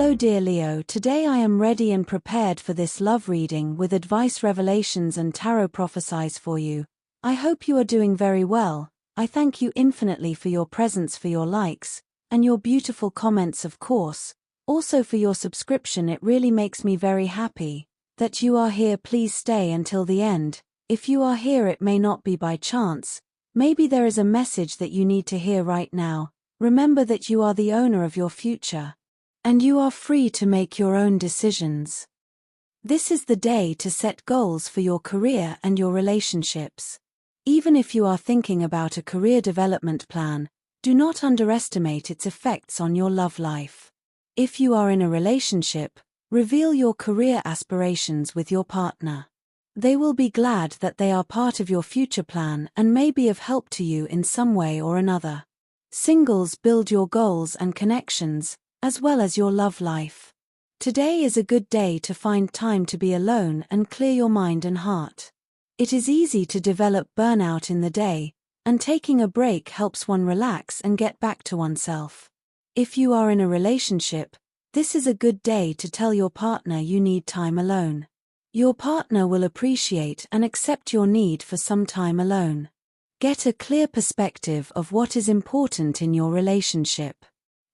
Hello dear Leo, today I am ready and prepared for this love reading with advice, revelations and tarot prophecies for you. I hope you are doing very well. I thank you infinitely for your presence, for your likes, and your beautiful comments of course. Also for your subscription, it really makes me very happy that you are here. Please stay until the end. If you are here, it may not be by chance. Maybe there is a message that you need to hear right now. Remember that you are the owner of your future. And you are free to make your own decisions. This is the day to set goals for your career and your relationships. Even if you are thinking about a career development plan, do not underestimate its effects on your love life. If you are in a relationship, reveal your career aspirations with your partner. They will be glad that they are part of your future plan and may be of help to you in some way or another. Singles, build your goals and connections, as well as your love life. Today is a good day to find time to be alone and clear your mind and heart. It is easy to develop burnout in the day, and taking a break helps one relax and get back to oneself. If you are in a relationship, this is a good day to tell your partner you need time alone. Your partner will appreciate and accept your need for some time alone. Get a clear perspective of what is important in your relationship.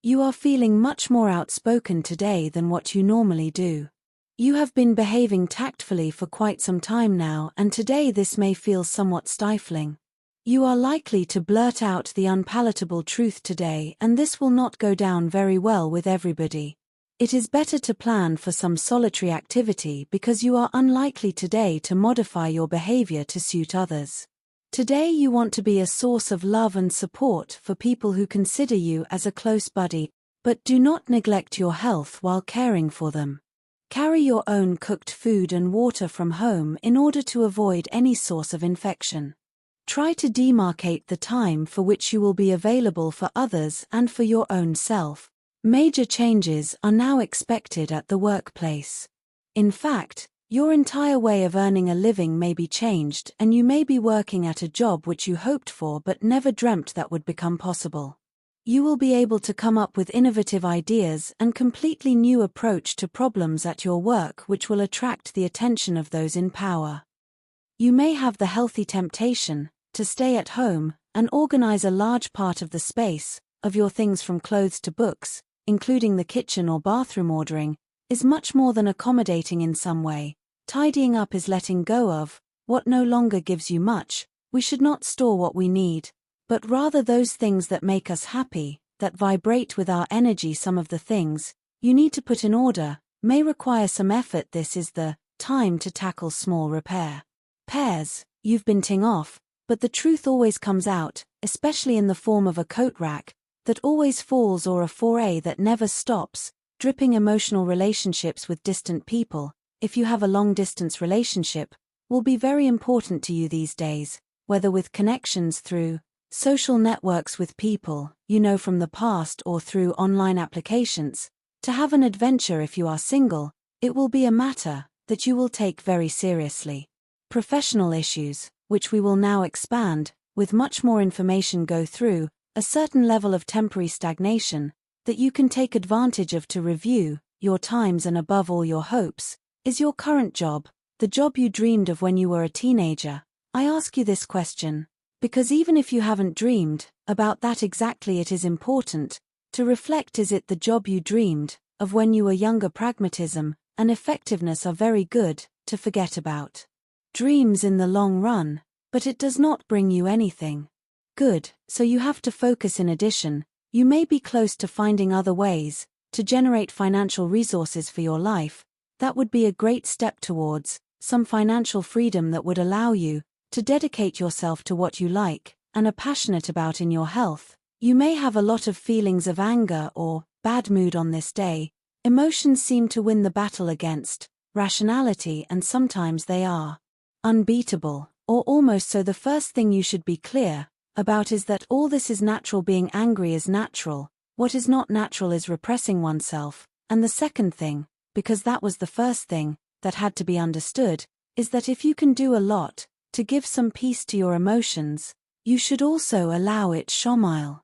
You are feeling much more outspoken today than what you normally do. You have been behaving tactfully for quite some time now, and today this may feel somewhat stifling. You are likely to blurt out the unpalatable truth today, and this will not go down very well with everybody. It is better to plan for some solitary activity because you are unlikely today to modify your behavior to suit others. Today you want to be a source of love and support for people who consider you as a close buddy, but do not neglect your health while caring for them. Carry your own cooked food and water from home in order to avoid any source of infection. Try to demarcate the time for which you will be available for others and for your own self. Major changes are now expected at the workplace. In fact, your entire way of earning a living may be changed, and you may be working at a job which you hoped for but never dreamt that would become possible. You will be able to come up with innovative ideas and completely new approach to problems at your work which will attract the attention of those in power. You may have the healthy temptation to stay at home and organize a large part of the space of your things from clothes to books, including the kitchen or bathroom. Ordering is much more than accommodating in some way. Tidying up is letting go of what no longer gives you much. We should not store what we need, but rather those things that make us happy, that vibrate with our energy. Some of the things you need to put in order may require some effort. This is the time to tackle small repair. Pairs, you've been ting off, but the truth always comes out, especially in the form of a coat rack that always falls or a foray that never stops. Dripping emotional relationships with distant people, if you have a long-distance relationship, will be very important to you these days, whether with connections through social networks with people you know from the past or through online applications. To have an adventure if you are single, it will be a matter that you will take very seriously. Professional issues, which we will now expand, with much more information, go through a certain level of temporary stagnation that you can take advantage of to review your times and above all your hopes. Is your current job the job you dreamed of when you were a teenager? I ask you this question because even if you haven't dreamed about that exactly, it is important to reflect. Is it the job you dreamed of when you were younger? Pragmatism and effectiveness are very good to forget about. Dreams in the long run, but it does not bring you anything good, so you have to focus. In addition, you may be close to finding other ways to generate financial resources for your life. That would be a great step towards some financial freedom that would allow you to dedicate yourself to what you like and are passionate about. In your health, you may have a lot of feelings of anger or bad mood on this day. Emotions seem to win the battle against rationality, and sometimes they are unbeatable, or almost so. The first thing you should be clear about is that all this is natural. Being angry is natural. What is not natural is repressing oneself. And the second thing, because that was the first thing that had to be understood, is that if you can do a lot to give some peace to your emotions, you should also allow it shomile.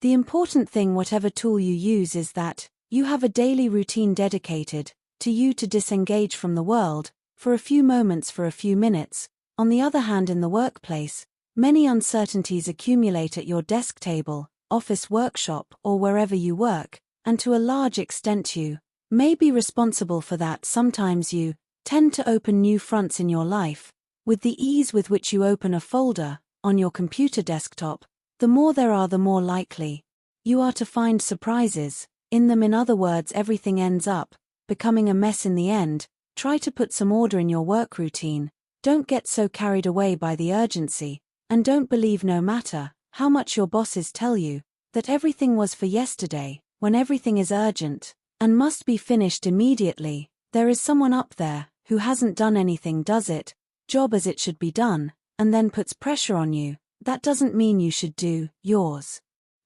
The important thing, whatever tool you use, is that You have a daily routine dedicated to you to disengage from the world, for a few moments, for a few minutes. On the other hand, in the workplace, many uncertainties accumulate at your desk table, office, workshop, or wherever you work, and to a large extent you may be responsible for that. Sometimes you tend to open new fronts in your life. With the ease with which you open a folder on your computer desktop, the more there are, the more likely you are to find surprises in them. In other words, everything ends up becoming a mess in the end. Try to put some order in your work routine. Don't get so carried away by the urgency, and don't believe, no matter how much your bosses tell you, that everything was for yesterday. When everything is urgent and must be finished immediately, there is someone up there who hasn't done anything, does it job as it should be done, and then puts pressure on you. That doesn't mean you should do yours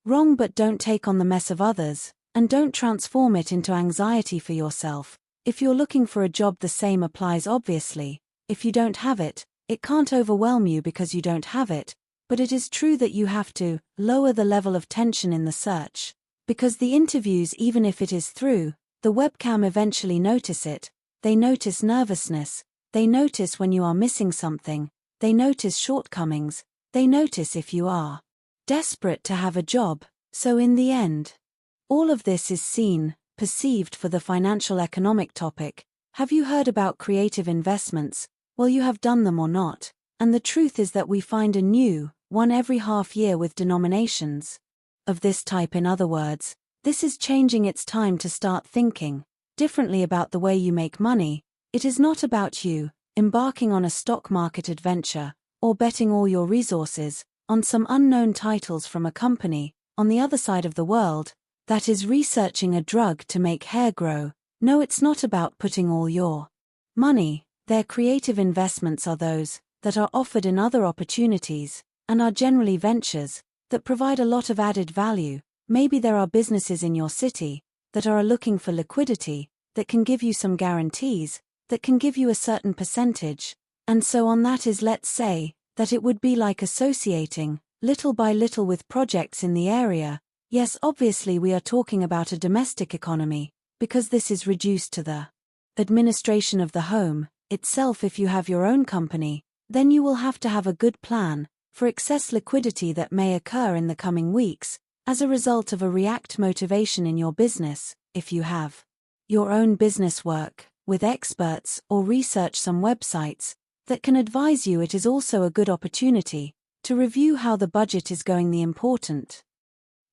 wrong, but don't take on the mess of others, and don't transform it into anxiety for yourself. If you're looking for a job, the same applies obviously. If you don't have it, it can't overwhelm you because you don't have it, but it is true that you have to lower the level of tension in the search, because the interviews, even if it is through the webcam, eventually notice it. They notice nervousness, they notice when you are missing something, they notice shortcomings, they notice if you are desperate to have a job. So in the end, all of this is seen, perceived. For the financial economic topic, have you heard about creative investments? Well, you have done them or not, and the truth is that we find a new one every half year with denominations of this type. In other words, this is changing. It's time to start thinking differently about the way you make money. It is not about you embarking on a stock market adventure, or betting all your resources on some unknown titles from a company on the other side of the world that is researching a drug to make hair grow. No, it's not about putting all your money. Their creative investments are those that are offered in other opportunities, and are generally ventures that provide a lot of added value. Maybe there are businesses in your city that are looking for liquidity, that can give you some guarantees, that can give you a certain percentage, and so on. That is, let's say, that it would be like associating, little by little, with projects in the area. Yes, obviously we are talking about a domestic economy, because this is reduced to the administration of the home itself. If you have your own company, then you will have to have a good plan for excess liquidity that may occur in the coming weeks as a result of a react motivation in your business. If you have your own business, work with experts or research some websites that can advise you. It is also a good opportunity to review how the budget is going. The important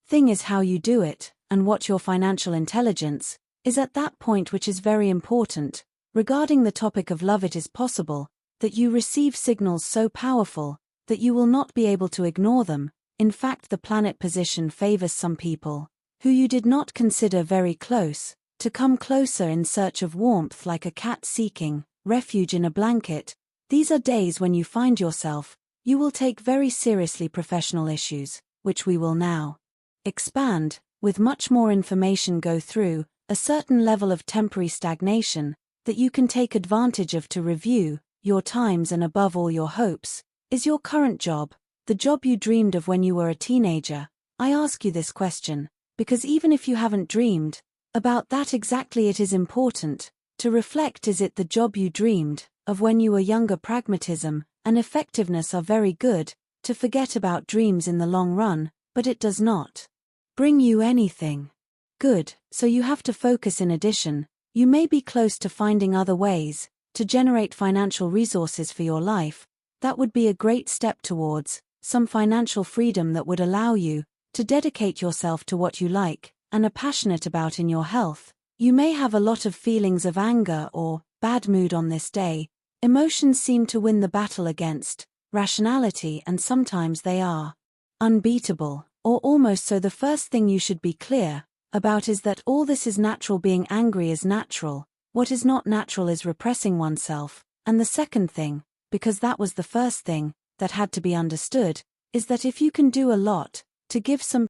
thing is how you do it, and what your financial intelligence is at that point, which is very important. Regarding the topic of love, it is possible that you receive signals so powerful that you will not be able to ignore them. In fact, the planet position favors some people who you did not consider very close to come closer in search of warmth, like a cat seeking refuge in a blanket. These are days when you find yourself, you will take very seriously professional issues, which we will now expand, with much more information, go through a certain level of temporary stagnation that you can take advantage of to review your times, and above all your hopes. Is your current job the job you dreamed of when you were a teenager? I ask you this question because even if you haven't dreamed about that exactly, it is important to reflect. Is it the job you dreamed of when you were younger? Pragmatism and effectiveness are very good to forget about dreams in the long run, but it does not bring you anything good, so you have to focus. In addition, you may be close to finding other ways to generate financial resources for your life. That would be a great step towards some financial freedom that would allow you to dedicate yourself to what you like and are passionate about. In your health, you may have a lot of feelings of anger or bad mood on this day. Emotions seem to win the battle against rationality, and sometimes they are unbeatable, or almost so. The first thing you should be clear about is that all this is natural. Being angry is natural. What is not natural is repressing oneself. And the second thing, because that was the first thing that had to be understood, is that if you can do a lot to give some